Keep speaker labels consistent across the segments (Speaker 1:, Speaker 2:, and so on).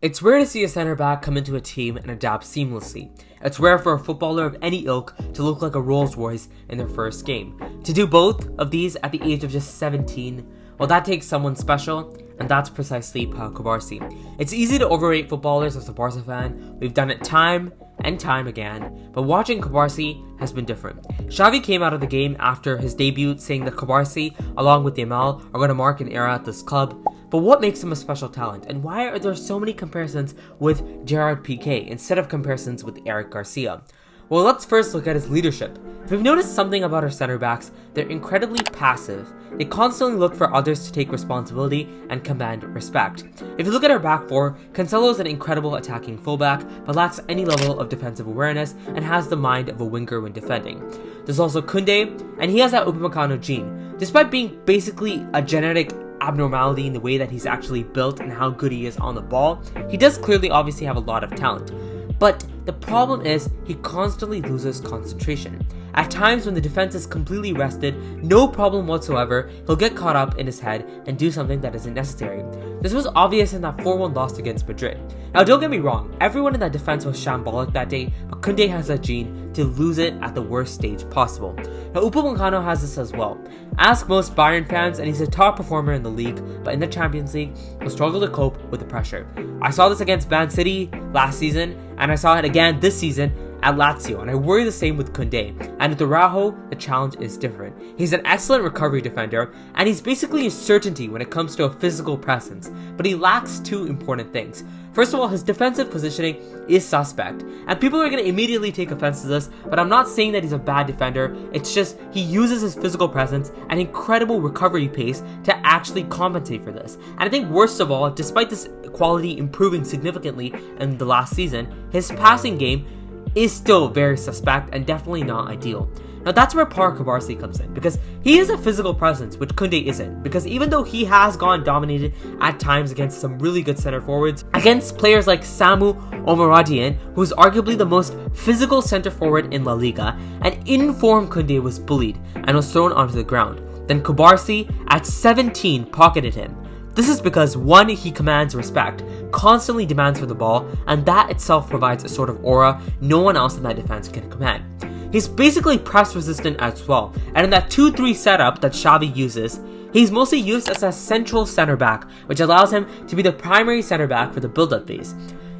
Speaker 1: It's rare to see a center back come into a team and adapt seamlessly. It's rare for a footballer of any ilk to look like a Rolls Royce in their first game. To do both of these at the age of just 17, well, that takes someone special, and that's precisely Pau Cubarsí. It's easy to overrate footballers as a Barca fan. We've done it time and time again, but watching Cubarsí has been different. Xavi came out of the game after his debut saying that Cubarsí, along with Yamal, are going to mark an era at this club. But what makes him a special talent, and why are there so many comparisons with Gerard Piqué instead of comparisons with Eric Garcia? Well, let's first look at his leadership. If you've noticed something about our center backs, they're incredibly passive. They constantly look for others to take responsibility and command respect. If you look at our back four, Cancelo is an incredible attacking fullback, but lacks any level of defensive awareness and has the mind of a winger when defending. There's also Koundé, and he has that Upamecano gene. Despite being basically a genetic abnormality in the way that he's actually built and how good he is on the ball, he does clearly obviously have a lot of talent. But the problem is he constantly loses concentration. At times when the defense is completely rested, no problem whatsoever, he'll get caught up in his head and do something that isn't necessary. This was obvious in that 4-1 loss against Madrid. Now don't get me wrong, everyone in that defense was shambolic that day, but Koundé has that gene to lose it at the worst stage possible. Now Upamecano has this as well. Ask most Bayern fans and he's a top performer in the league, but in the Champions League, he'll struggle to cope with the pressure. I saw this against Man City last season, and I saw it again this season at Lazio, and I worry the same with Koundé. And with Araujo, the challenge is different. He's an excellent recovery defender, and he's basically a certainty when it comes to a physical presence, but he lacks two important things. First of all, his defensive positioning is suspect, and people are going to immediately take offense to this, but I'm not saying that he's a bad defender. It's just he uses his physical presence and incredible recovery pace to actually compensate for this. And I think worst of all, despite this quality improving significantly in the last season, his passing game is still very suspect and definitely not ideal. Now that's where Pau Cubarsí comes in, because he is a physical presence, which Koundé isn't, because even though he has gone dominated at times against some really good center forwards, against players like Samu Omaradian, who's arguably the most physical center forward in La Liga, an in-form Koundé was bullied and was thrown onto the ground. Then Cubarsí, at 17, pocketed him. This is because, one, he commands respect, constantly demands for the ball, and that itself provides a sort of aura no one else in that defense can command. He's basically press resistant as well, and in that 2-3 setup that Xavi uses, he's mostly used as a central center back, which allows him to be the primary center back for the build-up phase.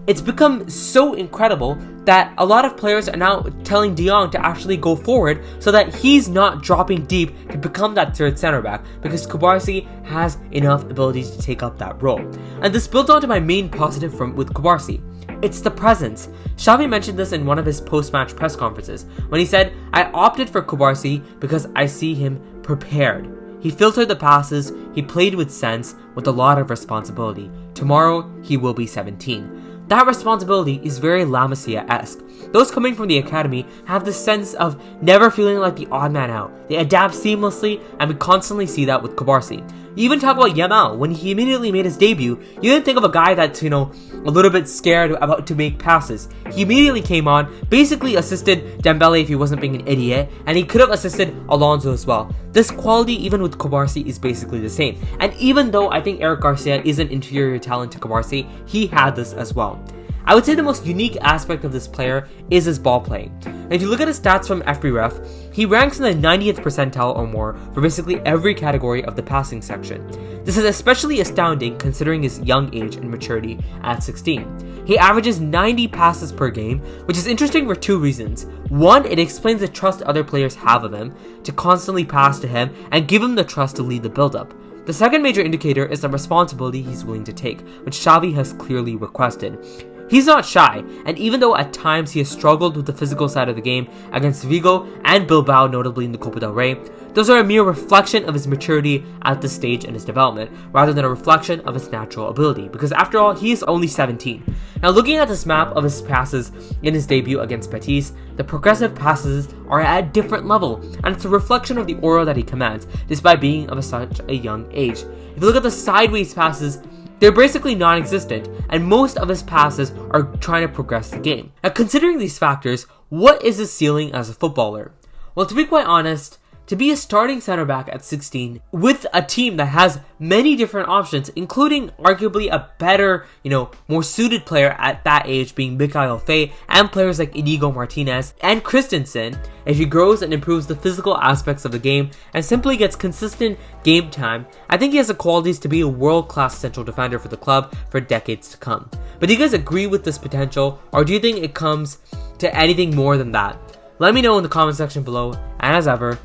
Speaker 1: It's become so incredible that a lot of players are now telling De Jong to actually go forward so that he's not dropping deep to become that third center back, because Cubarsí has enough ability to take up that role. And this builds on to my main positive with Cubarsí. It's the presence. Xavi mentioned this in one of his post-match press conferences when he said, "I opted for Cubarsí because I see him prepared. He filtered the passes, he played with sense, with a lot of responsibility. Tomorrow, he will be 17. That responsibility is very La Masia-esque. Those coming from the academy have the sense of never feeling like the odd man out. They adapt seamlessly, and we constantly see that with Cubarsí. You even talk about Yamal. When he immediately made his debut, you didn't think of a guy that's, a little bit scared about to make passes. He immediately came on, basically assisted Dembele if he wasn't being an idiot, and he could have assisted Alonso as well. This quality, even with Cubarsí, is basically the same. And even though I think Eric Garcia is an inferior talent to Cubarsí, he had this as well. I would say the most unique aspect of this player is his ball playing. And if you look at his stats from FBref, he ranks in the 90th percentile or more for basically every category of the passing section. This is especially astounding considering his young age and maturity at 16. He averages 90 passes per game, which is interesting for two reasons. One, it explains the trust other players have of him to constantly pass to him and give him the trust to lead the build-up. The second major indicator is the responsibility he's willing to take, which Xavi has clearly requested. He's not shy, and even though at times he has struggled with the physical side of the game against Vigo and Bilbao, notably in the Copa del Rey, those are a mere reflection of his maturity at this stage in his development, rather than a reflection of his natural ability, because after all, he is only 17. Now looking at this map of his passes in his debut against Betis, the progressive passes are at a different level, and it's a reflection of the aura that he commands, despite being of such a young age. If you look at the sideways passes, they're basically non-existent, and most of his passes are trying to progress the game. Now considering these factors, what is his ceiling as a footballer? Well, to be quite honest, to be a starting center back at 16 with a team that has many different options, including arguably a better, more suited player at that age being Mikael Fay, and players like Inigo Martinez and Christensen, if he grows and improves the physical aspects of the game and simply gets consistent game time, I think he has the qualities to be a world-class central defender for the club for decades to come. But do you guys agree with this potential, or do you think it comes to anything more than that? Let me know in the comment section below, and as ever,